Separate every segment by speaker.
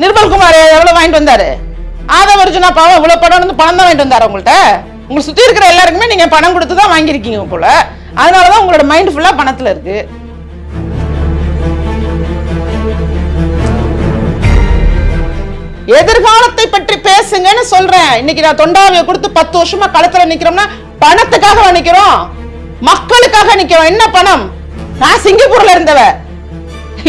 Speaker 1: நிர்மல்குமார் எவ்வளவு வாங்கிட்டு வந்தாரு? ஆதவர்ஜுனா பாவம் இவ்வளவு பணம் வந்து பணம் தான் வாங்கிட்டு வந்தாரு உங்கள்கிட்ட. உங்களை சுத்தி இருக்கிற எல்லாருக்குமே நீங்க பணம் கொடுத்து தான் வாங்கியிருக்கீங்க போல. அதனாலதான் உங்களோட மைண்ட் ஃபுல்லா பணத்துல இருக்கு. எதிர்காலத்தை பற்றி பேசுங்கன்னு சொல்றேன். இன்னைக்கு நான் தொண்டாவியை கொடுத்து 10 வருஷமா களத்துல நிக்கிறோம்னா பணத்துக்காக நிக்கிறோம், மக்களுக்காக நிக்கிறோம். என்ன பணம்? நான் சிங்கப்பூர்ல இருந்தவ,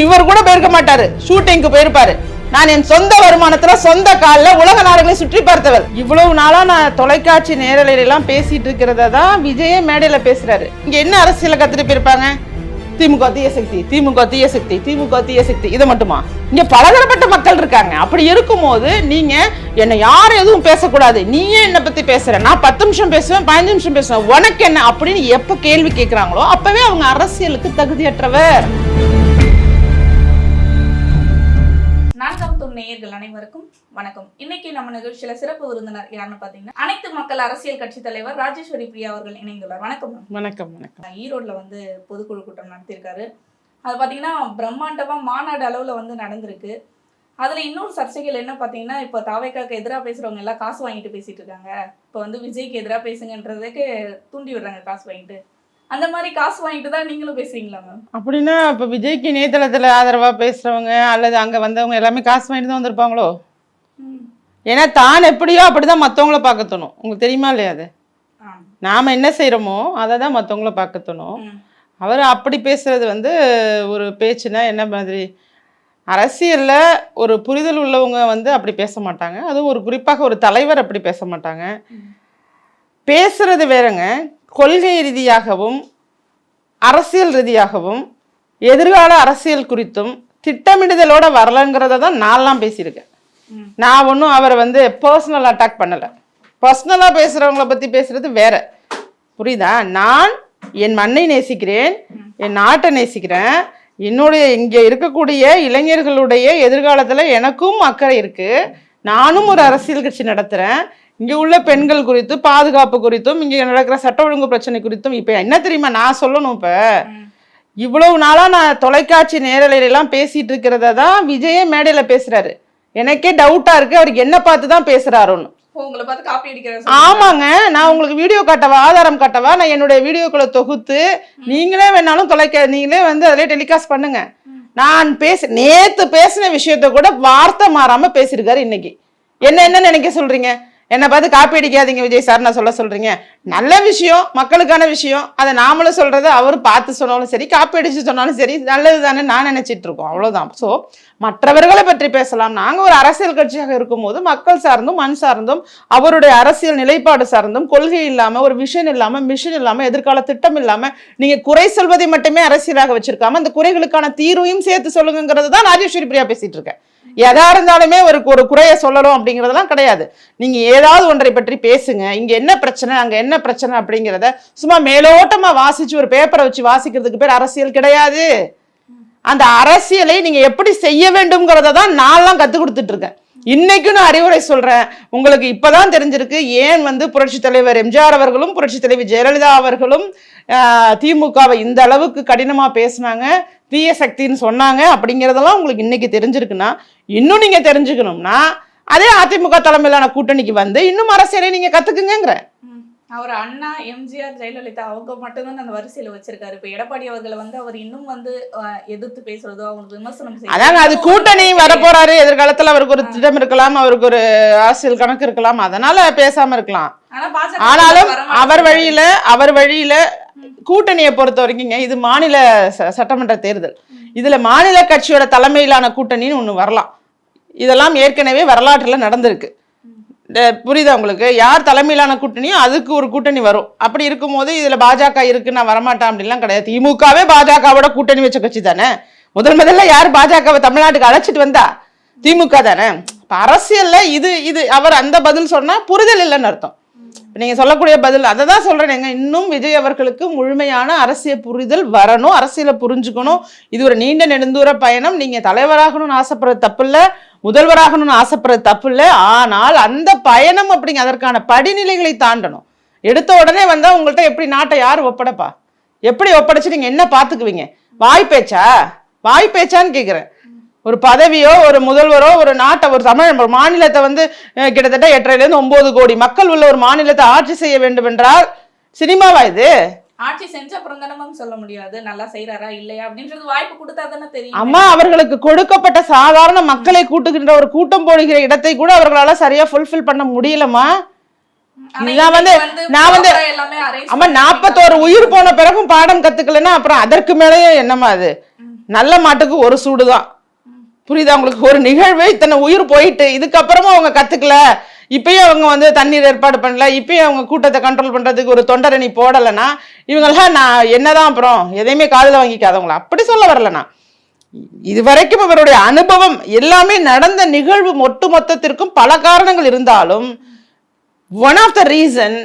Speaker 1: இவர் கூட போயிருக்க மாட்டாரு, ஷூட்டிங்க்கு போயிருப்பாரு. நான் என் சொந்த வருமானத்துல சொந்த கால்ல உலக நாடுகளை சுற்றி பார்த்தவர். இவ்வளவு நாளா நான் தொலைக்காட்சி நேரலையில எல்லாம் பேசிட்டு இருக்கிறத தான் விஜயே மேடையில பேசுறாரு. இங்க என்ன அரசியல கத்துட்டு போயிருப்பாங்க? திமுக தீய சக்தி, திமுக தீய சக்தி, திமுக தீய சக்தி, இதை மட்டுமா? இங்க பலதரப்பட்ட மக்கள் இருக்காங்க. அப்படி இருக்கும்போது நீங்க என்ன யாரும் எதுவும் பேசக்கூடாது, நீயே என்ன பத்தி பேசுற, நான் 10 நிமிஷம் பேசுவேன், 15 நிமிஷம் பேசுவேன், உனக்கு என்ன அப்படின்னு எப்ப கேள்வி கேட்கிறாங்களோ அப்பவே அவங்க அரசியலுக்கு தகுதியற்றவர்.
Speaker 2: நேயர்கள் அனைவருக்கும் வணக்கம். இன்னைக்கு நம்ம நிகழ்ச்சியில சிறப்பு விருந்தினர் யாருன்னு பாத்தீங்கன்னா அனைத்து மக்கள் அரசியல் கட்சி தலைவர் ராஜேஸ்வரி பிரியா அவர்கள் இணைந்துள்ளார். வணக்கம்.
Speaker 1: வணக்கம். வணக்கம்.
Speaker 2: ஈரோட்ல வந்து பொதுக்குழு கூட்டம் நடத்திருக்காரு. அது பாத்தீங்கன்னா பிரம்மாண்டமா மாநாடு அளவுல வந்து நடந்திருக்கு. அதுல இன்னொரு சர்ச்சைகள் என்ன பாத்தீங்கன்னா, இப்போ தாவேக்காக்கு எதிராக பேசுறவங்க எல்லாம் காசு வாங்கிட்டு பேசிட்டு இருக்காங்க. இப்போ வந்து விஜய்க்கு எதிராக பேசுங்கன்றதுக்கு தூண்டி விடுறாங்க காசு வாங்கிட்டு. அந்த மாதிரி காசு வாங்கிட்டு தான் நீங்களும் பேசுறீங்களா மேம்?
Speaker 1: அப்படின்னா இப்போ விஜய்க்கு இணையதளத்தில் ஆதரவாக பேசுகிறவங்க அல்லது அங்கே வந்தவங்க எல்லாமே காசு வாங்கிட்டு தான் வந்திருப்பாங்களோ? ஏன்னா தான் எப்படியோ அப்படிதான் மற்றவங்கள பார்க்கத்தணும். உங்களுக்கு தெரியுமா இல்லையா? அது நாம் என்ன செய்கிறோமோ அதை தான் மற்றவங்கள பார்க்கத்தணும். அவர் அப்படி பேசுறது வந்து ஒரு பேச்சுனா என்ன மாதிரி? அரசியலில் ஒரு புரிதல் உள்ளவங்க வந்து அப்படி பேச மாட்டாங்க. அதுவும் ஒரு குறிப்பாக ஒரு தலைவர் அப்படி பேச மாட்டாங்க. பேசுறது வேறங்க. கொள்கை ரீதியாகவும் அரசியல் ரீதியாகவும் எதிர்கால அரசியல் குறித்தும் திட்டமிடுதலோட வரலங்கிறத தான் நான்லாம் பேசியிருக்கேன். நான் ஒன்றும் அவரை வந்து பர்சனல் அட்டாக் பண்ணலை. பர்சனலாக பேசுகிறவங்கள பற்றி பேசுறது வேற, புரியுதா? நான் என் மண்ணை நேசிக்கிறேன், என் நாட்டை நேசிக்கிறேன். என்னுடைய இங்கே இருக்கக்கூடிய இளைஞர்களுடைய எதிர்காலத்தில் எனக்கும் அக்கறை இருக்குது. நானும் ஒரு அரசியல் கட்சி நடத்துகிறேன். இங்கே உள்ள பெண்கள் குறித்து, பாதுகாப்பு குறித்தும், இங்கே நடக்கிற சட்ட ஒழுங்கு பிரச்சனை குறித்தும் இப்போ என்ன தெரியுமா நான் சொல்லணும்? இப்போ இவ்வளவு நாளா நான் தொலைக்காட்சி நேரலையெல்லாம் பேசிட்டு இருக்கிறத தான் விஜயே மேடையில பேசுறாரு. எனக்கே டவுட்டா இருக்கு, அவருக்கு என்ன பார்த்து தான் பேசுறாருன்னு.
Speaker 2: உங்களை பார்த்து காப்பி அடிக்கிறாரு? ஆமாங்க.
Speaker 1: நான் உங்களுக்கு வீடியோ காட்டவா, ஆதாரம் காட்டவா? நான் என்னுடைய வீடியோக்களை தொகுத்து நீங்களே வேணாலும் நீங்களே வந்து அதிலே டெலிகாஸ்ட் பண்ணுங்க. நான் நேத்து பேசின விஷயத்த கூட வார்த்தை மாறாம பேசியிருக்காரு. இன்னைக்கு என்ன நினைக்க சொல்றீங்க? என்னை பார்த்து காப்பி அடிக்காதீங்க விஜய் சார் நான் சொல்றீங்க. நல்ல விஷயம், மக்களுக்கான விஷயம், அதை நாமளும் சொல்றது அவர் பார்த்து சொன்னாலும் சரி, காப்பி அடிச்சு சொன்னாலும் சரி, நல்லது தானே நான் நினைச்சிட்டு இருக்கோம், அவ்வளவுதான். ஸோ மற்றவர்களை பற்றி பேசலாம். நாங்கள் ஒரு அரசியல் கட்சியாக இருக்கும்போது மக்கள் சார்ந்தும் மண் சார்ந்தும் அவருடைய அரசியல் நிலைப்பாடு சார்ந்தும் கொள்கை இல்லாம, ஒரு விஷன் இல்லாம, மிஷன் இல்லாம, எதிர்கால திட்டம் இல்லாம நீங்க குறை சொல்வதை மட்டுமே அரசியலாக வச்சிருக்காம அந்த குறைகளுக்கான தீர்வையும் சேர்த்து சொல்லுங்கிறது தான் ராஜேஸ்வரி பிரியா பேசிட்டு இருக்கேன். எதா இருந்தாலுமே ஒரு குறைய சொல்லணும் அப்படிங்கிறதெல்லாம் கிடையாது. நீங்க ஏதாவது ஒன்றை பற்றி பேசுங்க. இங்க என்ன பிரச்சனை, அங்க என்ன பிரச்சனை அப்படிங்கிறத சும்மா மேலோட்டமா வாசிச்சு ஒரு பேப்பரை வச்சு வாசிக்கிறதுக்கு பேர் அரசியல் கிடையாது. அந்த அரசியலை நீங்க எப்படி செய்ய வேண்டும்ங்கிறத தான் நான்லாம் கத்துக் கொடுத்துட்டு இருக்கேன். இன்னைக்கும் நான் அறிவுரை சொல்றேன். உங்களுக்கு இப்பதான் தெரிஞ்சிருக்கு ஏன் வந்து புரட்சி தலைவர் எம்ஜிஆர் அவர்களும் புரட்சி தலைவி ஜெயலலிதா அவர்களும் திமுகவை இந்த அளவுக்கு கடினமா பேசினாங்க, தீய சக்தின்னு சொன்னாங்க அப்படிங்கிறதெல்லாம் உங்களுக்கு இன்னைக்கு தெரிஞ்சிருக்குன்னா, இன்னும் நீங்க தெரிஞ்சுக்கணும்னா அதே அதிமுக தலைமையிலான கூட்டணிக்கு வந்து இன்னும் அரசியலை நீங்க கத்துக்குங்கிற.
Speaker 2: அவர் அண்ணா, எம்ஜிஆர், ஜெயலலிதா அவங்க மட்டும்தான் அந்த வரிசையில வச்சிருக்காரு. இப்ப எடப்பாடி அவர்களை வந்து அவர் இன்னும் வந்து எதிர்த்து பேசுறதோ அவங்க விமர்சனம் செய்ய,
Speaker 1: அதாங்க அது கூட்டணி வரப்போறாரு. எதிர்காலத்துல அவருக்கு ஒரு திட்டம் இருக்கலாம், அவருக்கு ஒரு அரசியல் கணக்கு இருக்கலாம், அதனால பேசாம இருக்கலாம். ஆனாலும் அவர் வழியில கூட்டணியை பொறுத்த வரைக்கும் இது மாநில சட்டமன்ற தேர்தல். இதுல மாநில கட்சியோட தலைமையிலான கூட்டணின்னு ஒண்ணு வரலாம். இதெல்லாம் ஏற்கனவே வரலாற்றுல நடந்திருக்கு. புரியுதா உங்களுக்கு? யார் தலைமையிலான கூட்டணியோ அதுக்கு ஒரு கூட்டணி வரும். அப்படி இருக்கும்போது இதுல பாஜக இருக்கு நான் வரமாட்டேன் அப்படின்லாம் கிடையாது. திமுகவே பாஜகவோட கூட்டணி வச்ச கட்சி தானே. முதல்ல யார் பாஜகவை தமிழ்நாட்டுக்கு அழைச்சிட்டு வந்தா? திமுக தானே. அரசியல்ல இது அவர் அந்த பதில் சொன்னா புரிதல் இல்லைன்னு அர்த்தம். நீங்க சொல்லக்கூடிய பதில் அதை தான் சொல்றேன். இன்னும் விஜய் அவர்களுக்கு முழுமையான அரசியல் புரிதல் வரணும், அரசியலை புரிஞ்சுக்கணும். இது ஒரு நீண்ட நெடுந்தூர பயணம். நீங்க தலைவராகணும்னு ஆசைப்படுறது தப்பு இல்லை, முதல்வராகணும்னு ஆசைப்படுறது தப்பு இல்லை. ஆனால் அந்த பயணம் அப்படிங்க அதற்கான படிநிலைகளை தாண்டணும். எடுத்த உடனே வந்தா உங்கள்கிட்ட எப்படி நாட்டை யார் ஒப்படைப்பா? எப்படி ஒப்படைச்சு நீங்க என்ன பாத்துக்குவீங்க? வாய் பேச்சான்னு கேட்குறேன். ஒரு பதவியோ ஒரு முதல்வரோ ஒரு நாட்டை ஒரு தமிழ் ஒரு மாநிலத்தை வந்து கிட்டத்தட்ட 8.5 to 9 கோடி மக்கள் உள்ள ஒரு மாநிலத்தை ஆட்சி செய்ய வேண்டும் என்றால் சினிமாவா இது?
Speaker 2: ஆட்சி செஞ்ச அப்புறம் தானே மேம் சொல்ல முடியாது நல்லா செய்யறாரா இல்லையா அப்படின்றது. வாய்ப்பு கொடுத்தா தானே தெரியும்.
Speaker 1: அம்மா, அவர்களுக்கு கொடுக்கப்பட்ட சாதாரண மக்களை கூட்டுகின்ற ஒரு கூட்டம் போடுகிற இடத்தை கூட அவர்களால சரியா ஃபுல்ஃபில் பண்ண முடியலமா. நான் வந்து அம்மா 41 உயிர் போன பிறகும் பாடம் கத்துக்கலன்னா அப்புறம் அதற்கு மேலேயே என்னமா அது? நல்ல மாட்டுக்கு ஒரு சூடுதான். புரியுதா உங்களுக்கு? ஒரு நிகழ்வு இத்தனை உயிர் போயிட்டு இதுக்கப்புறமா அவங்க கத்துக்கல, இப்பயும் அவங்க வந்து தண்ணீர் ஏற்பாடு பண்ணல, இப்பயும் அவங்க கூட்டத்தை கண்ட்ரோல் பண்றதுக்கு ஒரு தொண்டரணி போடலைன்னா இவங்கெல்லாம் நான் என்னதான் அப்புறம் எதையுமே காதுல வாங்கிக்காதவங்களா? அப்படி சொல்ல வரலனா. இதுவரைக்கும் அவருடைய அனுபவம் எல்லாமே நடந்த நிகழ்வு மொத்தத்திற்கும் பல காரணங்கள் இருந்தாலும் ஒன் ஆஃப் த ரீசன்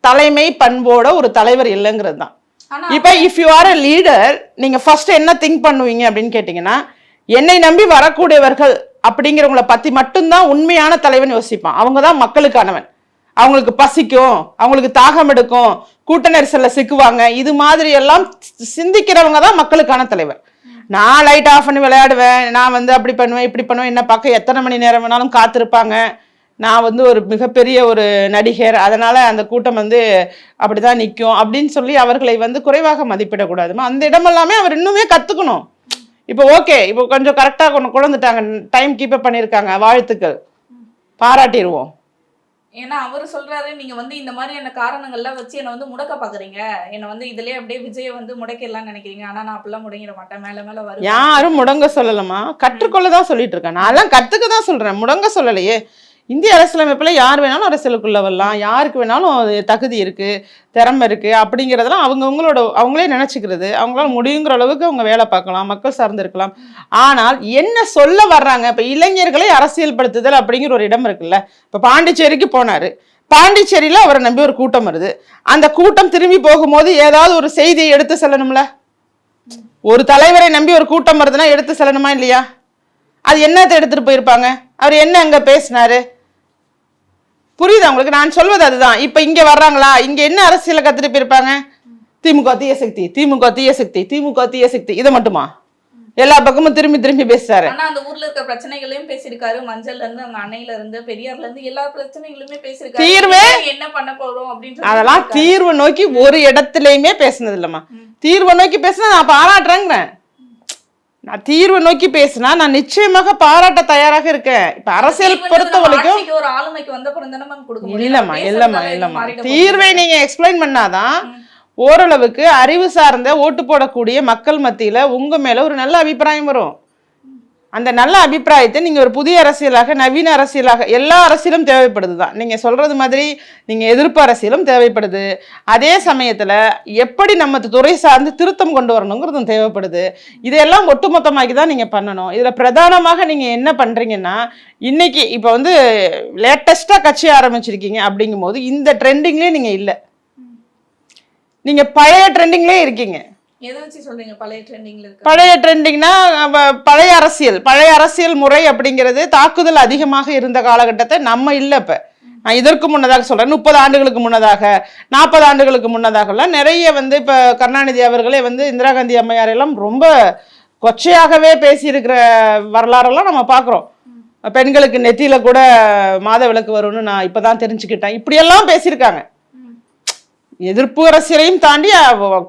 Speaker 1: தலைமை பண்போட ஒரு தலைவர் இல்லைங்கிறது தான். இப்ப if you are a leader, நீங்க ஃபர்ஸ்ட் என்ன திங்க் பண்ணுவீங்க அப்படின்னு கேட்டீங்கன்னா, என்னை நம்பி வரக்கூடியவர்கள் அப்படிங்கிறவங்கள பத்தி மட்டும்தான் உண்மையான தலைவன் யோசிப்பான். அவங்கதான் மக்களுக்கானவன். அவங்களுக்கு பசிக்கும், அவங்களுக்கு தாகம் எடுக்கும், கூட்ட நெரிசல்ல சிக்குவாங்க, இது மாதிரி எல்லாம் சிந்திக்கிறவங்க தான் மக்களுக்கான தலைவர். நான் லைட் ஆஃப் பண்ணி விளையாடுவேன், நான் வந்து அப்படி பண்ணுவேன் இப்படி பண்ணுவேன், என்ன பார்க்க எத்தனை மணி நேரம் வேணாலும் காத்திருப்பாங்க, நான் வந்து ஒரு மிகப்பெரிய ஒரு நடிகர், அதனால அந்த கூட்டம் வந்து அப்படிதான் நிற்கும் அப்படின்னு சொல்லி அவர்களை வந்து குறைவாக மதிப்பிடக்கூடாதுமா. அந்த இடமெல்லாமே அவர் இன்னுமே கத்துக்கணும். இப்போ ஓகே, இப்போ கொஞ்சம் கரெக்டா கொண்டுட்டாங்க, டைம் கீப் அப் பண்ணியிருக்காங்க, வாழ்த்துக்கள், பாராட்டிடுவோம்.
Speaker 2: ஏன்னா அவர் சொல்றாரு, நீங்க வந்து இந்த மாதிரியான காரணங்கள்லாம் வச்சு என்னை வந்து முடக்க பாக்குறீங்க, என்னை வந்து இதுலயே அப்படியே விஜயை வந்து முடக்கிடலாம்னு நினைக்கிறீங்க, ஆனா நான் அப்படிலாம் முடங்கிட மாட்டேன், மேல மேல வரும்.
Speaker 1: யாரும் முடங்க சொல்லலமா, கற்றுக்கொள்ளதான் சொல்லிட்டு இருக்கேன். நான் எல்லாம் கத்துக்க தான் சொல்றேன், முடங்க சொல்லலையே. இந்திய அரசியலமைப்புல யார் வேணாலும் அரசியலுக்குள்ள வரலாம், யாருக்கு வேணாலும் தகுதி இருக்கு, திறமை இருக்கு அப்படிங்கிறதெல்லாம் அவங்களே நினைச்சுக்கிறது, அவங்களால முடியுங்கிற அளவுக்கு அவங்க வேலை பார்க்கலாம், மக்கள் சார்ந்து இருக்கலாம். ஆனால் என்ன சொல்ல வர்றாங்க, இப்ப இளைஞர்களை அரசியல் படுத்துதல் அப்படிங்கிற ஒரு இடம் இருக்குல்ல. இப்ப பாண்டிச்சேரிக்கு போனாரு, பாண்டிச்சேரியில அவரை நம்பி ஒரு கூட்டம் வருது, அந்த கூட்டம் திரும்பி போகும்போது ஏதாவது ஒரு செய்தியை எடுத்து செல்லணும்ல. ஒரு தலைவரை நம்பி ஒரு கூட்டம் வருதுன்னா எடுத்து செல்லணுமா இல்லையா? அது என்னத்தை எடுத்துட்டு போயிருப்பாங்க, அவர் என்ன அங்க பேசினாரு, புரியுதா உங்களுக்கு? நான் சொல்வது அதுதான். இப்ப இங்க வர்றாங்களா, இங்க என்ன அரசியல கத்துட்டு போயிருப்பாங்க, திமுக தீய சக்தி, திமுக தீய சக்தி, திமுக தீய சக்தி, இதை மட்டுமா எல்லா பக்கமும் திரும்பி பேசுறாரு.
Speaker 2: ஆனா அந்த ஊர்ல இருக்க பிரச்சனைகளையும் பேசியிருக்காரு, மஞ்சள்ல இருந்து அங்க அணையில இருந்து பெரியார்ல இருந்து எல்லா பிரச்சனைகளுமே பேசியிருக்காரு.
Speaker 1: தீர்வு
Speaker 2: என்ன பண்ண போறோம் அப்படின்னு
Speaker 1: அதெல்லாம் தீர்வு நோக்கி ஒரு இடத்துலயுமே பேசுனது இல்லம்மா. தீர்வை நோக்கி பேசினா நான் பாராட்டுறேங்கிறேன். நான் தீர்வு நோக்கி பேசினா நான் நிச்சயமாக பாராட்ட தயாராக இருக்கேன். இப்ப அரசியல் பொறுத்த வரைக்கும்
Speaker 2: ஒரு ஆளுமைக்கு வந்த பிறகு
Speaker 1: இல்லம்மா தீர்வை நீங்க எக்ஸ்பிளைன் பண்ணாதான் ஓரளவுக்கு அறிவு சார்ந்த ஓட்டு போடக்கூடிய மக்கள் மத்தியில உங்க மேல ஒரு நல்ல அபிப்பிராயம் வரும். அந்த நல்ல அபிப்பிராயத்தை நீங்க ஒரு புதிய அரசியலாக, நவீன அரசியலாக, எல்லா அரசியலும் தேவைப்படுதுதான். நீங்க சொல்றது மாதிரி நீங்க எதிர்ப்பு அரசியலும் தேவைப்படுது. அதே சமயத்துல எப்படி நம்ம துறை சார்ந்து திருத்தம் கொண்டு வரணுங்கிறதும் தேவைப்படுது. இதையெல்லாம் ஒட்டுமொத்தமாக்கி தான் நீங்க பண்ணணும். இதுல பிரதானமாக நீங்க என்ன பண்றீங்கன்னா, இன்னைக்கு இப்ப வந்து லேட்டஸ்டா கட்சி ஆரம்பிச்சிருக்கீங்க அப்படிங்கும் போது இந்த ட்ரெண்டிங்லயே நீங்க இல்ல, நீங்க பழைய ட்ரெண்டிங்லயே இருக்கீங்க. பழைய ட்ரெண்டிங்னா பழைய அரசியல் முறை அப்படிங்கிறது தாக்குதல் அதிகமாக இருந்த காலகட்டத்தை நம்ம இல்லை. இப்ப நான் இதற்கு முன்னதாக சொல்றேன், 30 ஆண்டுகளுக்கு முன்னதாக, 40 ஆண்டுகளுக்கு முன்னதாகலாம் நிறைய வந்து இப்ப கருணாநிதி அவர்களே வந்து இந்திரா காந்தி அம்மையார் எல்லாம் ரொம்ப கொச்சையாகவே பேசியிருக்கிற வரலாறெல்லாம் நம்ம பார்க்குறோம். பெண்களுக்கு நெத்தியில கூட மாத விளக்கு வரும்னு நான் இப்பதான் தெரிஞ்சுக்கிட்டேன், இப்படியெல்லாம் பேசியிருக்காங்க. எதிர்ப்பு அரசியலையும் தாண்டி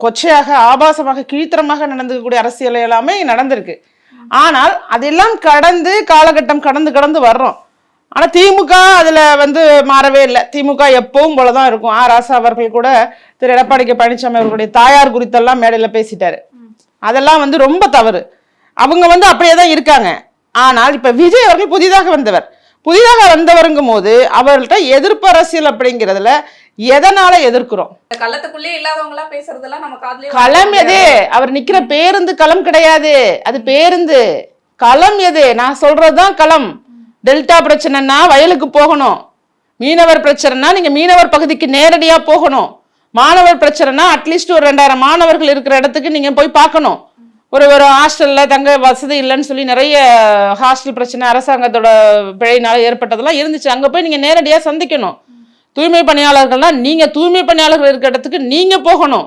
Speaker 1: கொச்சையாக ஆபாசமாக கீழ்த்தரமாக நடந்துக்கூடிய அரசியல் எல்லாமே நடந்திருக்கு. ஆனால் அதெல்லாம் கடந்து காலகட்டம் கடந்து வர்றோம். ஆனா திமுக அதுல வந்து மாறவே இல்லை. திமுக எப்பவும் போலதான் இருக்கும். ராசா அவர்கள் கூட திரு எடப்பாடி கே பழனிசாமி அவர்களுடைய தாயார் குறித்தெல்லாம் மேடையில பேசிட்டாரு. அதெல்லாம் வந்து ரொம்ப தவறு. அவங்க வந்து அப்படியேதான் இருக்காங்க. ஆனால் இப்ப விஜய் அவர்கள் புதிதாக வந்தவருங்கும் போது அவர்கள்ட்ட எதிர்ப்பு அரசியல் அப்படிங்கிறதுல எதனால எதிர்க்கிறோம்?
Speaker 2: களத்துக்குள்ளே இல்லாதவங்க எல்லாம் பேசுறதெல்லாம் நம்ம காதுலயே.
Speaker 1: களம் எது? அவர் நிக்கிற பேருந்து களம் கிடையாது, அது பேருந்து. களம் எது? நான் சொல்றதுதான் களம். டெல்டா பிரச்சனைனா வயலுக்கு போகணும், மீனவர் பிரச்சனைனா நீங்க மீனவர் பகுதிக்கு நேரடியா போகணும், மாணவர் பிரச்சனைனா அட்லீஸ்ட் ஒரு 2000 மாணவர்கள் இருக்கிற இடத்துக்கு நீங்க போய் பார்க்கணும். ஒரு ஹாஸ்டல்ல தங்க வசதி இல்லைன்னு சொல்லி நிறைய ஹாஸ்டல் பிரச்சனை அரசாங்கத்தோட பிழையினால ஏற்பட்டதெல்லாம் இருந்துச்சு. அங்க போய் நீங்க நேரடியா சந்திக்கணும். தூய்மை பணியாளர்கள்னா நீங்க தூய்மை பணியாளர்கள் இருக்கிற இடத்துக்கு நீங்க போகணும்,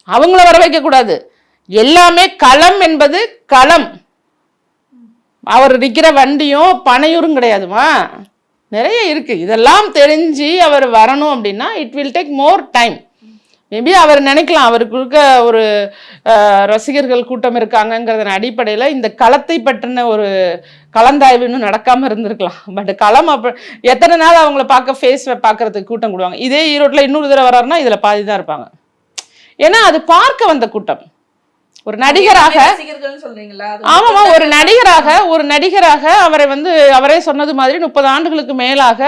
Speaker 1: அவங்கள வர வைக்க கூடாது. எல்லாமே களம் என்பது களம். அவர் நிற்கிற வண்டியும் பனையூரும் கிடையாதுமா, நிறைய இருக்கு. இதெல்லாம் தெரிஞ்சு அவர் வரணும் அப்படின்னா it will take more time. Maybe அவர் நினைக்கலாம் அவருக்கு இருக்க ஒரு ரசிகர்கள் கூட்டம் இருக்காங்கங்கிறதன் அடிப்படையில் இந்த களத்தை பற்றின ஒரு கலந்தாய்வு இன்னும் நடக்காமல் இருந்திருக்கலாம். பட் களம் எத்தனை நாள் அவங்கள ஃபேஸ் பார்க்கறதுக்கு கூட்டம் கூடுவாங்க. இதே ஈரோட்டில் இன்னொரு தடவை வர்றாருன்னா இதில் பாதி தான் இருப்பாங்க. ஏன்னா அது பார்க்க வந்த கூட்டம். ஒரு நடிகராக, ஆமாமா, ஒரு நடிகராக அவரே சொன்னது மாதிரி 30 ஆண்டுகளுக்கு மேலாக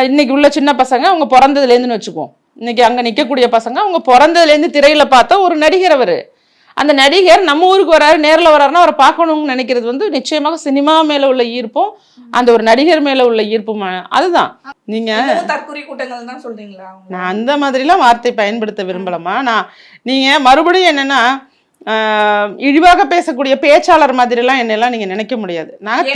Speaker 1: இன்னைக்கு உள்ள சின்ன பசங்க அவங்க பிறந்ததுலேருந்துன்னு வச்சுக்குவோம், இன்னைக்கு அங்க நிக்கக்கூடிய பசங்க அவங்க பிறந்ததுலேருந்து திரையில பார்த்த ஒரு நடிகர். அவரு அந்த நடிகர் நம்ம ஊருக்கு வர்றாரு, நேரில் வர்றாருன்னா அவரை பார்க்கணும்னு நினைக்கிறது நிச்சயமாக சினிமா மேல உள்ள ஈர்ப்பும் அந்த ஒரு நடிகர் மேல உள்ள ஈர்ப்பும் அதுதான். நீங்க
Speaker 2: தற்கொலை கூட்டங்கள் தான் சொல்றீங்களா?
Speaker 1: நான் அந்த மாதிரிலாம் வார்த்தை பயன்படுத்த விரும்பலமா. நீங்க மறுபடியும் என்னன்னா இழிவாக பேசக்கூடிய பேச்சாளர் மாதிரிலாம் என்னெல்லாம் நீங்க நினைக்க முடியாது. நான்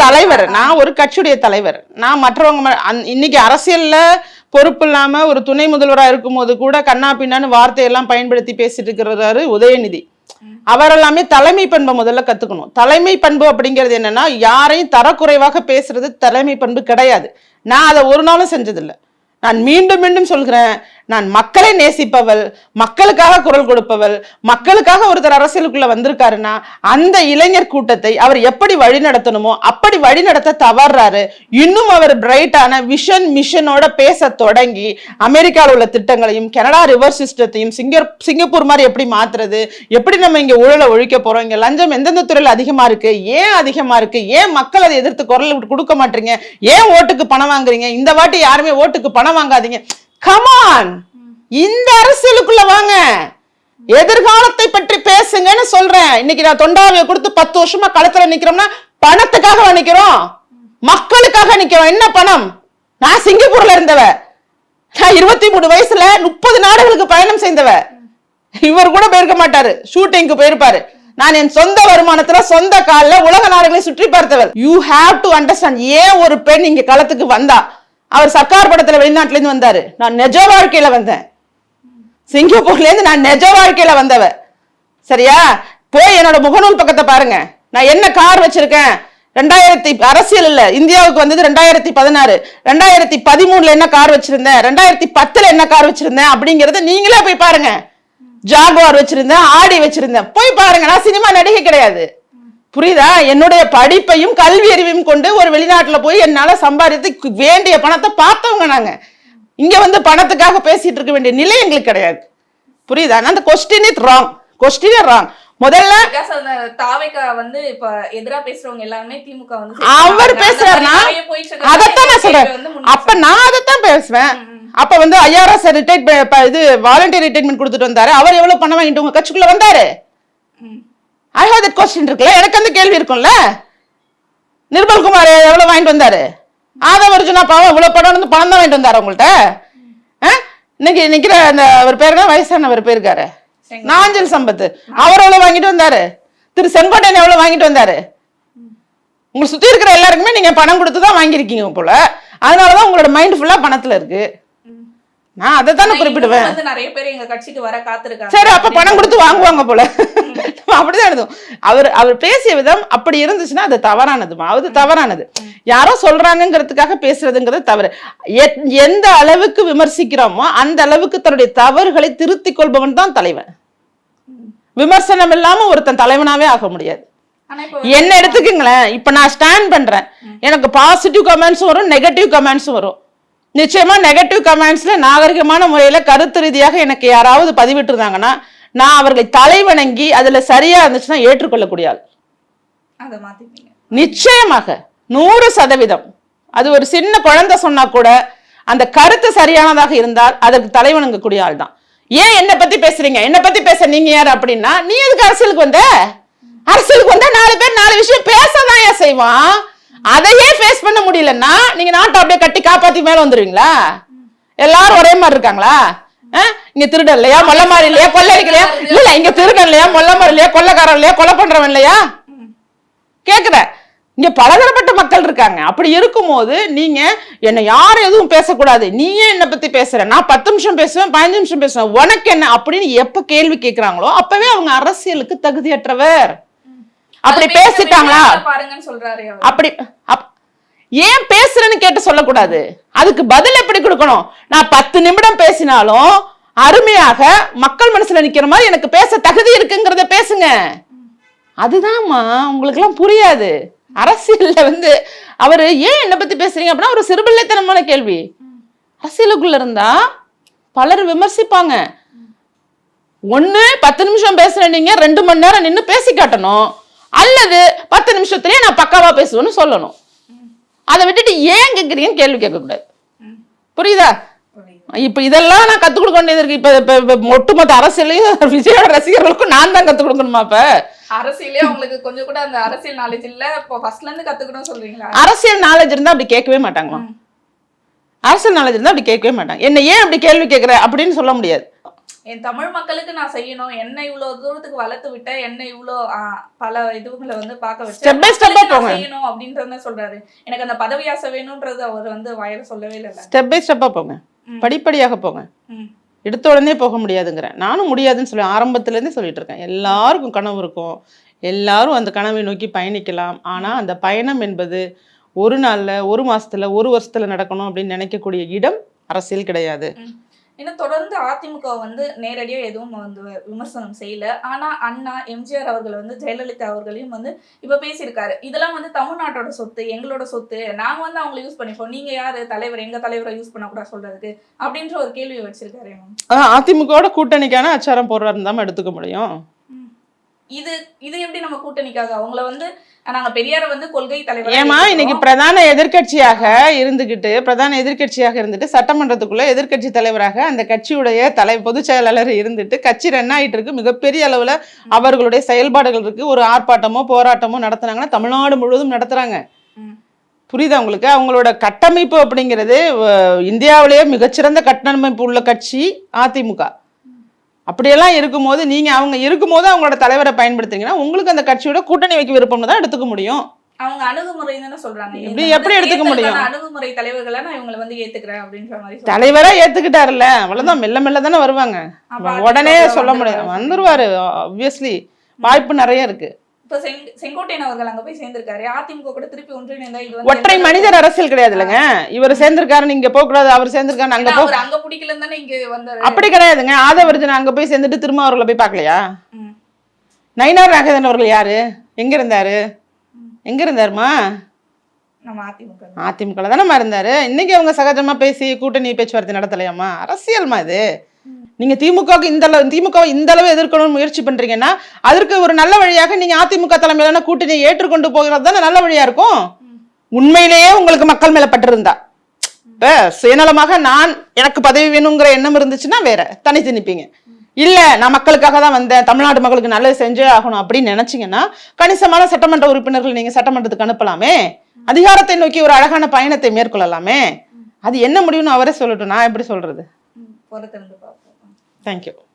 Speaker 1: தலைவர், நான் ஒரு கட்சியுடைய தலைவர். நான் மற்றவங்க இன்னைக்கு அரசியல்ல பொறுப்பு இல்லாம ஒரு துணை முதல்வராக இருக்கும் போது கூட கண்ணா பின்னான்னு வார்த்தையெல்லாம் பயன்படுத்தி பேசிட்டு இருக்கிறாரு உதயநிதி. அவர் எல்லாமே தலைமை பண்பை முதல்ல கத்துக்கணும். தலைமை பண்பு அப்படிங்கிறது என்னன்னா யாரையும் தரக்குறைவாக பேசுறது தலைமை பண்பு கிடையாது. நான் அதை ஒரு நாளும் செஞ்சதில்லை. நான் மீண்டும் மீண்டும் சொல்கிறேன், நான் மக்களை நேசிப்பவள், மக்களுக்காக குரல் கொடுப்பவள். மக்களுக்காக ஒருத்தர் அரசியலுக்குள்ள வந்திருக்காருன்னா அந்த இளைஞர் கூட்டத்தை அவர் எப்படி வழி நடத்தணுமோ அப்படி வழி நடத்த தவறாரு. இன்னும் அவர் பிரைட்டான மிஷனோட பேச தொடங்கி அமெரிக்காவில் உள்ள திட்டங்களையும் கனடா ரிவர் சிஸ்டத்தையும் சிங்கப்பூர் மாதிரி எப்படி மாத்துறது, எப்படி நம்ம இங்க ஊழலை ஒழிக்க போறோம், இங்க லஞ்சம் எந்தெந்த துறையில் அதிகமா இருக்கு, ஏன் அதிகமா இருக்கு, ஏன் மக்கள் அதை எதிர்த்து குரல் கொடுக்க மாட்டீங்க, ஏன் ஓட்டுக்கு பணம் வாங்குறீங்க, இந்த வாட்டி யாருமே ஓட்டுக்கு பணம் வாங்காதீங்க. கமான், இந்த அரசியலுக்குள்ள வாங்க, எதிர்காலத்தை பற்றி பேசுங்கன்னு சொல்றேன். இன்னைக்கு நான் தொண்டாவியை கொடுத்து 10 வருஷமா களத்துல நிக்கிறோம்னா பணத்துக்காக நிக்கிறோம், மக்களுக்காக நிக்கிறோம். என்ன பணம்? நான் சிங்கப்பூர்ல இருந்தவ, நான் 23 வயசுல 30 நாடுகளுக்கு பயணம் செய்தவ. இவர் கூட போயிருக்க மாட்டாரு, ஷூட்டிங்க்கு போயிருப்பாரு. நான் என் சொந்த வருமானத்துல சொந்த கால உலக நாடுகளை சுற்றி பார்த்தவர். You have to understand. ஏன் ஒரு பெண் இங்க களத்துக்கு வந்தா? அவர் சர்க்கார் படத்துல வெளிநாட்டுல இருந்து வந்தாரு, நான் நிஜ வாழ்க்கையில வந்தேன். சிங்கப்பூர்ல இருந்து நான் நிஜ வாழ்க்கையில வந்தவ. சரியா? போய் என்னோட முகநூல் பக்கத்தை பாருங்க. நான் என்ன கார் வச்சிருக்கேன். 2000 அரசியல் இல்ல, இந்தியாவுக்கு வந்தது 2016. 2013 என்ன கார் வச்சிருந்தேன், 2010 என்ன கார் வச்சிருந்தேன் அப்படிங்கறத நீங்களே போய் பாருங்க. ஜாகுவார் வச்சிருந்தேன், ஆடி வச்சிருந்தேன், போய் பாருங்க. நான் சினிமா நடிகை கிடையாது, புரியுதா? என்னுடைய படிப்பையும் கல்வி அறிவையும் கொண்டு ஒரு வெளிநாட்டுல போய் என்னால சம்பாதித்து வேண்டிய பணத்தை பார்த்தவங்க நாங்க. இங்க வந்து பணத்துக்காக பேசிட்டு இருக்க வேண்டிய நிலை எங்களுக்கு கிடையாது, புரியுதா? அந்த question is wrong, question wrong. முதல்ல
Speaker 2: தாவேகா வந்து இப்ப எதிரா பேசுறவங்க எல்லாமே திமுக வந்து
Speaker 1: அவர் பேசுறாருன்னா அதைத்தான் நான் சொல்றேன். அப்ப நான் அதைத்தான் பேசுவேன். அப்ப வந்து IRS இது வாலண்டியர் ரிட்டைர்மெண்ட் கொடுத்துட்டு வந்தாரு. அவர் எவ்வளவு பணம் வாங்கிட்டு உங்க கட்சிக்குள்ள வந்தாரு? I have that question இருக்குல்ல, எனக்கு அந்த கேள்வி இருக்கும்ல. நிர்மல்குமார் எவ்வளவு வாங்கிட்டு வந்தாரு? ஆதவ அர்ஜுனா பாவம் இவ்வளவு படம் வந்து பணம் தான் வாங்கிட்டு வந்தாரு உங்கள்கிட்ட. இன்னைக்கு நிக்கிற அந்த அவர் பேரு தான் வயசானவர் போயிருக்காரு, நாஞ்சல் சம்பத், அவர் எவ்வளவு வாங்கிட்டு வந்தாரு? திரு செங்கோட்டையன் எவ்வளவு வாங்கிட்டு வந்தாரு? உங்களை சுத்தி இருக்கிற எல்லாருக்குமே நீங்க பணம் கொடுத்துதான் வாங்கியிருக்கீங்க போல. அதனாலதான் உங்களோட மைண்ட் ஃபுல்லா பணத்துல இருக்கு. நான் அதை தானே குறிப்பிடுவேன்.
Speaker 2: நிறைய பேர் எங்க கட்சிக்கு வர காத்திருக்காங்க.
Speaker 1: சரி, அப்ப பணம் கொடுத்து வாங்குவாங்க போல. அப்படிதான் எழுதும். அவர் பேசிய விதம் அப்படி இருந்துச்சுன்னா அது தவறானதுமா, அது தவறானது. யாரோ சொல்றாங்கிறதுக்காக பேசுறதுங்கிறது தவறு. எந்த அளவுக்கு விமர்சிக்கிறோமோ அந்த அளவுக்கு தன்னுடைய தவறுகளை திருத்திக் கொள்பவன் தான் தலைவன். விமர்சனம் இல்லாம ஒருத்தன் தலைவனாவே ஆக முடியாது. என்ன எடுத்துக்குங்களேன், இப்ப நான் ஸ்டாண்ட் பண்றேன், எனக்கு பாசிட்டிவ் கமெண்ட்ஸும் வரும், நெகட்டிவ் கமெண்ட்ஸும் வரும். நிச்சயமா நெகட்டிவ் கமெண்ட்ஸ்ல நாகரிகமான முறையில கருத்து ரீதியாக எனக்கு யாராவது பதிவிட்டு இருந்தாங்கன்னா நான் அவர்களை தலைவணங்கி அதுல சரியா இருந்துச்சுன்னா ஏற்றுக்கொள்ளக்கூடிய ஆள். நிச்சயமாக 100%. அது ஒரு சின்ன குழந்தை சொன்னா கூட அந்த கருத்து சரியானதாக இருந்தால் அதற்கு தலைவணங்கக்கூடிய ஆள் தான். ஏன் என்னை பத்தி பேசுறீங்க, என்னை பத்தி பேச நீங்க யாரு அப்படின்னா, நீ எதுக்கு அரசியலுக்கு வந்த? அரசியலுக்கு வந்தா 4 பேர் 4 விஷயம் பேசதான் ஏன் செய்வான். அதையே ஃபேஸ் பண்ண முடியலன்னா நீங்க நாட்டை அப்படியே கட்டி காப்பாத்தி மேல வந்துருவீங்களா? எல்லாரும் ஒரே மாதிரி இருக்காங்களா? இங்க திருடன் இல்லையா, மொல்ல மாதிரி இல்லையா, கொள்ளடிக்கலையா? இல்ல, இங்க திருடன் இல்லையா, மொல்ல மாதிரி இல்லையா, கொள்ளக்காரன் இல்லையா, கொலை பண்றவன் இல்லையா? கேக்குற, இங்க பலதரப்பட்ட மக்கள் இருக்காங்க. அப்படி இருக்கும்போது நீங்க என்ன யாரும் எதுவும் பேசக்கூடாது, நீயே என்னை பத்தி பேசுற, நான் 10 நிமிஷம் பேசுவேன், 15 நிமிஷம் பேசுவேன், உனக்கு என்ன அப்படின்னு எப்ப கேள்வி கேட்கிறாங்களோ அப்பவே அவங்க அரசியலுக்கு தகுதியற்றவர். அப்படி பேசிட்டாங்களா
Speaker 2: பாருங்கன்னு சொல்றாரு அவர்.
Speaker 1: அப்படி ஏன் பேசுறேன்னு கேட்டு சொல்லக்கூடாது, அதுக்கு பதில் எப்படி கொடுக்கணும். நான் 10 நிமிடம் பேசினாலும் அருமையாக மக்கள் மனசுல நிக்கிற மாதிரி எனக்கு பேச தகுதி இருக்குங்கிறத பேசுங்க. அதுதான்மா உங்களுக்கு எல்லாம் புரியாது. அரசியல்ல வந்து அவரு ஏன் என்ன பத்தி பேசுறீங்க அப்படின்னா ஒரு சிறுபிள்ளைத்தனமான கேள்வி. அரசியலுக்குள்ள இருந்தா பலர் விமர்சிப்பாங்க. ஒண்ணு 10 நிமிஷம் பேசுறேன், நீங்க 2 மணி நேரம் நின்று பேசி காட்டணும், அல்லது 10 நிமிஷத்துலயே நான் பக்காவா பேசுவேன்னு சொல்லணும். அதை விட்டுட்டு ஏன் கேட்குறீங்கன்னு கேள்வி கேட்க கூடாது. புரியுதா? இப்ப இதெல்லாம் நான் கத்துக் கொடுக்க வேண்டியது இருக்கு. இப்ப ஒட்டுமொத்த அரசியலையும் விஜயோட ரசிகர்களுக்கும் நான் தான் கத்துக் கொடுக்கணுமா? இப்ப
Speaker 2: அரசியலே உங்களுக்கு கொஞ்சம் கூட அந்த அரசியல் நாலேஜ் இல்ல, இப்போ ஃபர்ஸ்ட்ல இருந்து கத்துக்கணும் சொல்றீங்களா?
Speaker 1: அரசியல் நாலேஜ் இருந்தா அப்படி கேட்கவே மாட்டாங்களா? அரசியல் நாலேஜ் இருந்தா அப்படி கேட்கவே மாட்டாங்க. என்ன ஏன் அப்படி கேள்வி கேட்கிற அப்படின்னு சொல்ல முடியாது.
Speaker 2: என் தமிழ் மக்களுக்கு நான் செய்யணும், என்ன இவ்வளவு தூரத்துக்கு வளர்த்து விட்ட, என்ன இவ்வளவு பல இதுகளை வந்து பார்க்க வச்சு
Speaker 1: ஸ்டெப் பை ஸ்டெப்பா போங்க
Speaker 2: செய்யணும் அப்படின்றத சொல்றாரு. எனக்கு அந்த பதவி ஆசை வேணும்ன்றது அவர் வந்து வாயில சொல்லவே இல்லை.
Speaker 1: ஸ்டெப் பை ஸ்டெப்பா போங்க, படிப்படியாக போங்க. எடுத்த உடனே போக முடியாதுங்கிறேன், நானும் முடியாதுன்னு சொல்லி ஆரம்பத்துல இருந்தே சொல்லிட்டு இருக்கேன். எல்லாருக்கும் கனவு இருக்கும், எல்லாரும் அந்த கனவை நோக்கி பயணிக்கலாம். ஆனா அந்த பயணம் என்பது ஒரு நாள்ல, ஒரு மாசத்துல, ஒரு வருஷத்துல நடக்கணும் அப்படின்னு நினைக்கக்கூடிய இடம் அரசியல் கிடையாது.
Speaker 2: இன்னும் தொடர்ந்து அதிமுக வந்து நேரடியா எதுவும் வந்து விமர்சனம் செய்யல. ஆனா அண்ணா எம்ஜிஆர் அவர்கள் வந்து ஜெயலலிதா அவர்களையும் வந்து இப்ப பேசியிருக்காரு. இதெல்லாம் வந்து தமிழ்நாட்டோட சொத்து, எங்களோட சொத்து, நாங்க வந்து அவங்களை யூஸ் பண்ணிப்போம், நீங்க யாரு தலைவர் எங்க தலைவரை யூஸ் பண்ண கூட சொல்றதுக்கு அப்படின்ற ஒரு கேள்வி வச்சிருக்காரு.
Speaker 1: அதிமுகவோட கூட்டணிக்கான அச்சாரம் போடுறாருன்னு தான் எடுத்துக்க முடியும்.
Speaker 2: இது எப்படி நம்ம கூட்டணிக்காக அவங்கள வந்து நாங்க பெரியார வந்து கொள்கை தலைவர்
Speaker 1: ஏமா இன்னைக்கு பிரதான எதிர்கட்சியாக இருந்துட்டு சட்டமன்றத்துக்குள்ள எதிர்கட்சி தலைவராக அந்த கட்சியுடைய பொதுச் செயலாளர் இருந்துட்டு கட்சி ரன் ஆயிட்டு இருக்கு. மிகப்பெரிய அளவுல அவர்களுடைய செயல்பாடுகள் இருக்கு. ஒரு ஆர்ப்பாட்டமோ போராட்டமோ நடத்துனாங்கன்னா தமிழ்நாடு முழுவதும் நடத்துறாங்க. புரியுதா உங்களுக்கு? அவங்களோட கட்டமைப்பு அப்படிங்கிறது இந்தியாவிலேயே மிகச்சிறந்த கட்டமைப்பு உள்ள கட்சி அதிமுக. அப்படியெல்லாம் இருக்கும்போது நீங்க அவங்க இருக்கும்போது அவங்களோட தலைவரை பயன்படுத்துறீங்கன்னா உங்களுக்கு அந்த கட்சியோட கூட்டணி வைக்க விருப்பம்னு தான் எடுத்துக்க முடியும்.
Speaker 2: அவங்க அணுகுமுறை தானே சொல்றாங்க.
Speaker 1: எப்படி எடுத்துக்க முடியும்?
Speaker 2: அணுகுமுறை தலைவர்களை நான் இவங்களை வந்து ஏத்துக்கிறேன் அப்படின்ற மாதிரி
Speaker 1: தலைவரா ஏத்துக்கிட்டாருல்ல, அவ்வளவுதான். மெல்ல மெல்ல தானே வருவாங்க, உடனே சொல்ல முடியாது. வந்துருவாரு, ஆப்வியஸ்லி வாய்ப்பு நிறைய இருக்கு.
Speaker 2: இப்ப செங்கோட்டையன் அவர்கள் அங்க போய் சேர்ந்திருக்காரு, அதிமுக கூட திருப்பி ஒன்றிணைந்தா இது
Speaker 1: ஒற்றை மனிதர் அரசியல் கிடையாது இல்லைங்க. இவர் சேர்ந்திருக்காரு நீங்க போக கூடாது, அவர் சேர்ந்திருக்காரு அங்க போ,
Speaker 2: அங்க பிடிக்கலன்னு தானே இங்க வந்தாரு.
Speaker 1: அப்படி கிடையாதுங்க. ஆதவர்ஜன் அங்க போய் சேர்ந்துட்டு திரும்ப அவர்களை போய் பார்க்கலையா? நயினார் நாகேந்திரன் அவர்கள் யாரு? எங்க இருந்தாருமா?
Speaker 2: நம்ம
Speaker 1: அதிமுக தானே இருந்தாரு. இன்னைக்கு அவங்க சகஜமா பேசி கூட்டணி பேச்சுவார்த்தை நடத்தலையாமா? அரசியல்மா இது. நீங்க திமுக இந்த அளவு எதிர்க்கணும்னு முயற்சி பண்றீங்கன்னா அதற்கு ஒரு நல்ல வழியாக நீங்க அதிமுக தலைமையிலான கூட்டணியை ஏற்றுக்கொண்டு போகிறது தானே நல்ல வழியா இருக்கும். உண்மையிலேயே உங்களுக்கு மக்கள் மேல பட்டிருந்தா, இப்ப சுயநலமாக எனக்கு பதவி வேணுங்கிற எண்ணம் இருந்துச்சுன்னா வேற தனித்து நிப்பீங்க. இல்ல நான் மக்களுக்காக தான் வந்தேன், தமிழ்நாட்டு மக்களுக்கு நல்லது செஞ்சே ஆகணும் அப்படின்னு நினைச்சீங்கன்னா கணிசமான சட்டமன்ற உறுப்பினர்கள் நீங்க சட்டமன்றத்துக்கு அனுப்பலாமே, அதிகாரத்தை நோக்கி ஒரு அழகான பயணத்தை மேற்கொள்ளலாமே. அது என்ன முடியும்னு அவரே சொல்லட்டும், நான் எப்படி சொல்றது?
Speaker 2: பொறுத்திருந்து பார்ப்போம்.
Speaker 1: தேங்க்யூ.